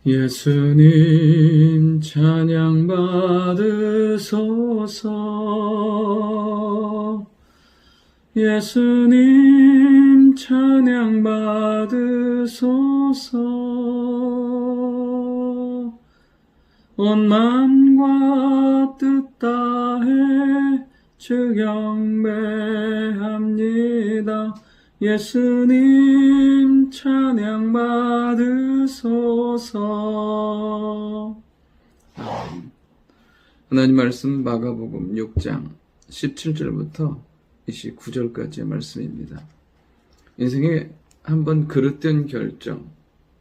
예수님 찬양 받으소서. 예수님 찬양 받으소서. 온 마음과 뜻 다해 주 경배합니다. 예수님 찬양 받으소서. 하나님 말씀 마가복음 6장 17절부터 29절까지의 말씀입니다. 인생에 한번 그릇된 결정,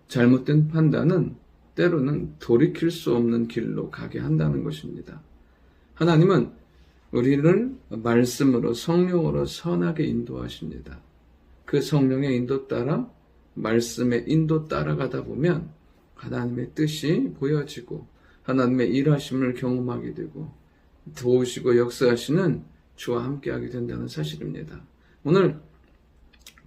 잘못된 판단은 때로는 돌이킬 수 없는 길로 가게 한다는 것입니다. 하나님은 우리를 말씀으로 성령으로 선하게 인도하십니다. 그 성령의 인도 따라 말씀의 인도 따라가다 보면 하나님의 뜻이 보여지고 하나님의 일하심을 경험하게 되고 도우시고 역사하시는 주와 함께하게 된다는 사실입니다. 오늘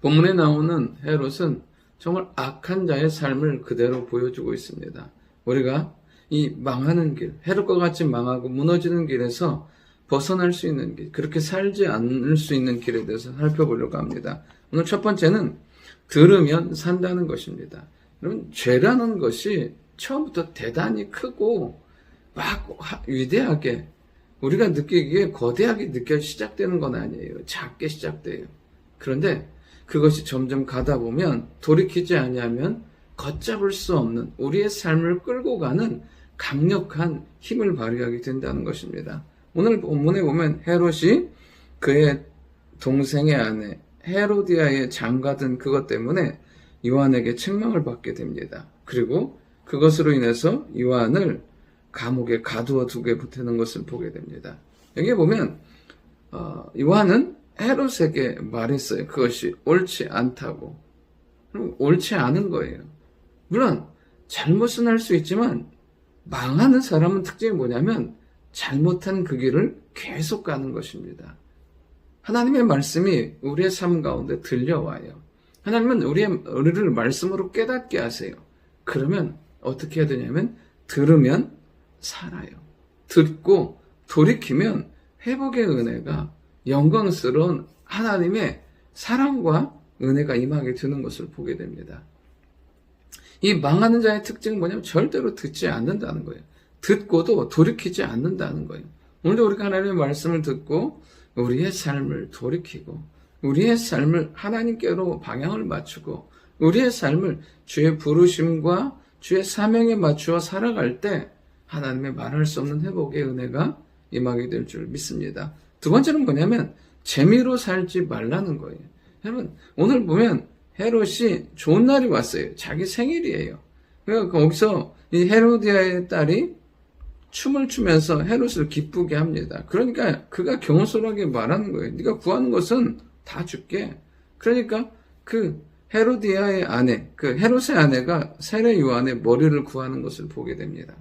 본문에 나오는 헤롯은 정말 악한 자의 삶을 그대로 보여주고 있습니다. 우리가 이 망하는 길, 헤롯과 같이 망하고 무너지는 길에서 벗어날 수 있는 길, 그렇게 살지 않을 수 있는 길에 대해서 살펴보려고 합니다. 오늘 첫 번째는 들으면 산다는 것입니다. 여러분, 죄라는 것이 처음부터 대단히 크고 막 위대하게 우리가 느끼기에 거대하게 시작되는 건 아니에요. 작게 시작돼요. 그런데 그것이 점점 가다 보면 돌이키지 아니하면 걷잡을 수 없는 우리의 삶을 끌고 가는 강력한 힘을 발휘하게 된다는 것입니다. 오늘 본문에 보면 헤롯이 그의 동생의 아내 헤로디아의 장가든 그것 때문에 요한에게 책망을 받게 됩니다. 그리고 그것으로 인해서 요한을 감옥에 가두어 두게 되는 것을 보게 됩니다. 여기 보면 요한은 헤롯에게 말했어요. 그것이 옳지 않다고. 옳지 않은 거예요. 물론 잘못은 할 수 있지만 망하는 사람은 특징이 뭐냐면 잘못한 그 길을 계속 가는 것입니다. 하나님의 말씀이 우리의 삶 가운데 들려와요. 하나님은 우리를 말씀으로 깨닫게 하세요. 그러면 어떻게 해야 되냐면 들으면 살아요. 듣고 돌이키면 회복의 은혜가 영광스러운 하나님의 사랑과 은혜가 임하게 되는 것을 보게 됩니다. 이 망하는 자의 특징은 뭐냐면 절대로 듣지 않는다는 거예요. 듣고도 돌이키지 않는다는 거예요. 오늘도 우리가 하나님의 말씀을 듣고 우리의 삶을 돌이키고 우리의 삶을 하나님께로 방향을 맞추고 우리의 삶을 주의 부르심과 주의 사명에 맞추어 살아갈 때 하나님의 말할 수 없는 회복의 은혜가 임하게 될 줄 믿습니다. 두 번째는 뭐냐면 재미로 살지 말라는 거예요. 여러분, 오늘 보면 헤롯이 좋은 날이 왔어요. 자기 생일이에요. 그러니까 거기서 이 헤로디아의 딸이 춤을 추면서 헤롯을 기쁘게 합니다. 그러니까 그가 경솔하게 말하는 거예요. 네가 구하는 것은 다 줄게. 그러니까 그 헤로디아의 아내, 그 헤롯의 아내가 세례 요한의 머리를 구하는 것을 보게 됩니다.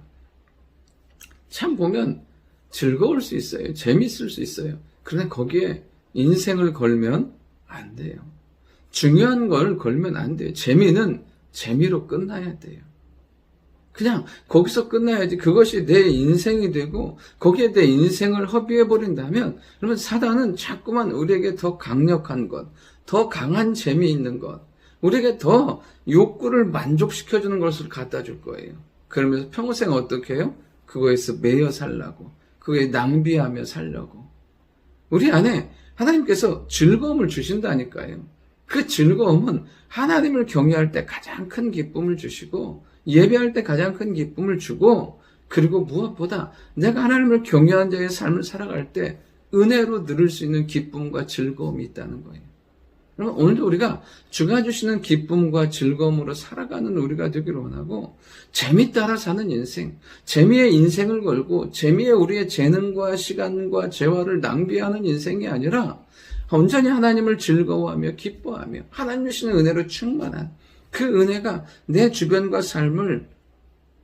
참 보면 즐거울 수 있어요. 재밌을 수 있어요. 그런데 거기에 인생을 걸면 안 돼요. 중요한 걸 걸면 안 돼요. 재미는 재미로 끝나야 돼요. 그냥 거기서 끝나야지. 그것이 내 인생이 되고 거기에 내 인생을 허비해버린다면 그러면 사단은 자꾸만 우리에게 더 강력한 것, 더 강한 재미있는 것, 우리에게 더 욕구를 만족시켜주는 것을 갖다 줄 거예요. 그러면서 평생 어떻게 해요? 그거에서 매여 살라고, 그거에 낭비하며 살려고. 우리 안에 하나님께서 즐거움을 주신다니까요. 그 즐거움은 하나님을 경외할 때 가장 큰 기쁨을 주시고 예배할 때 가장 큰 기쁨을 주고 그리고 무엇보다 내가 하나님을 경외한 자의 삶을 살아갈 때 은혜로 누릴 수 있는 기쁨과 즐거움이 있다는 거예요. 그럼 오늘도 우리가 주가 주시는 기쁨과 즐거움으로 살아가는 우리가 되기를 원하고 재미 따라 사는 인생, 재미의 인생을 걸고 재미에 우리의 재능과 시간과 재화를 낭비하는 인생이 아니라 온전히 하나님을 즐거워하며 기뻐하며 하나님 주시는 은혜로 충만한 그 은혜가 내 주변과 삶을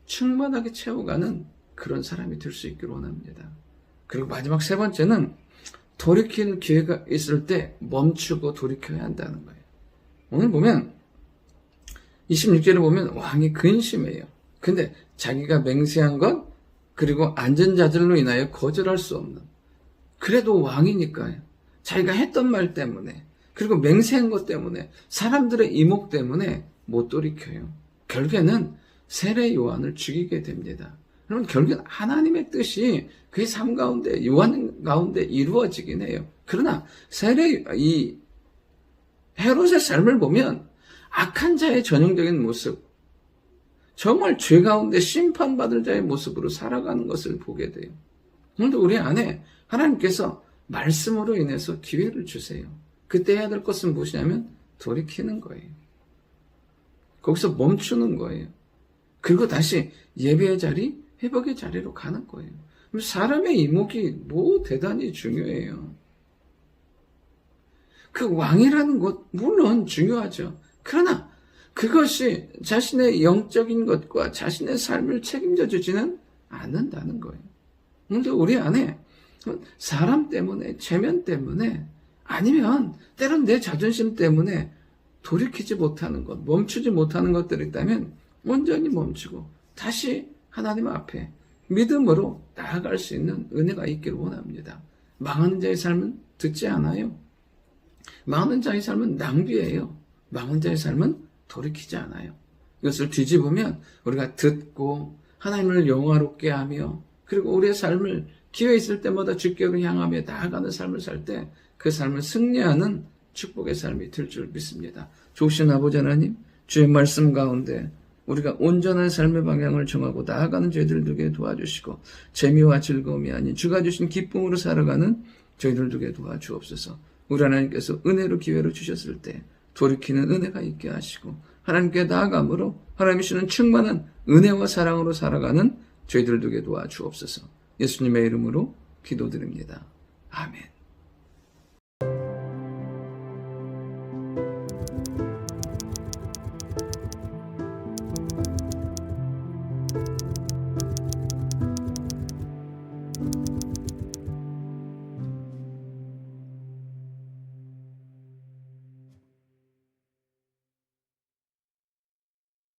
충만하게 채워가는 그런 사람이 될 수 있기를 원합니다. 그리고 마지막 세 번째는 돌이킬 기회가 있을 때 멈추고 돌이켜야 한다는 거예요. 오늘 보면 26절에 보면 왕이 근심해요. 근데 자기가 맹세한 것, 그리고 안전자질로 인하여 거절할 수 없는, 그래도 왕이니까요. 자기가 했던 말 때문에, 그리고 맹세한 것 때문에, 사람들의 이목 때문에 못 돌이켜요. 결국에는 세례 요한을 죽이게 됩니다. 여러분, 결국엔 하나님의 뜻이 그의 삶 가운데, 요한 가운데 이루어지긴 해요. 그러나 이 헤롯의 삶을 보면 악한 자의 전형적인 모습, 정말 죄 가운데 심판받을 자의 모습으로 살아가는 것을 보게 돼요. 그런데 우리 안에 하나님께서 말씀으로 인해서 기회를 주세요. 그때 해야 될 것은 무엇이냐면 돌이키는 거예요. 거기서 멈추는 거예요. 그리고 다시 예배의 자리, 회복의 자리로 가는 거예요. 사람의 이목이 대단히 중요해요. 그 왕이라는 것 물론 중요하죠. 그러나 그것이 자신의 영적인 것과 자신의 삶을 책임져 주지는 않는다는 거예요. 그런데 우리 안에 사람 때문에, 체면 때문에, 아니면 때론 내 자존심 때문에 돌이키지 못하는 것, 멈추지 못하는 것들이 있다면 온전히 멈추고 다시 하나님 앞에 믿음으로 나아갈 수 있는 은혜가 있기를 원합니다. 망하는 자의 삶은 듣지 않아요. 망하는 자의 삶은 낭비예요. 망하는 자의 삶은 돌이키지 않아요. 이것을 뒤집으면 우리가 듣고 하나님을 영화롭게 하며, 그리고 우리의 삶을 기회 있을 때마다 주께로 향하며 나아가는 삶을 살 때 그 삶을 승리하는 축복의 삶이 될 줄 믿습니다. 좋으신 아버지 하나님, 주의 말씀 가운데 우리가 온전한 삶의 방향을 정하고 나아가는 저희들 되게 도와주시고, 재미와 즐거움이 아닌 주가 주신 기쁨으로 살아가는 저희들 되게 도와주옵소서. 우리 하나님께서 은혜로 기회를 주셨을 때 돌이키는 은혜가 있게 하시고, 하나님께 나아감으로 하나님이 주시는 충만한 은혜와 사랑으로 살아가는 저희들 되게 도와주옵소서. 예수님의 이름으로 기도드립니다. 아멘.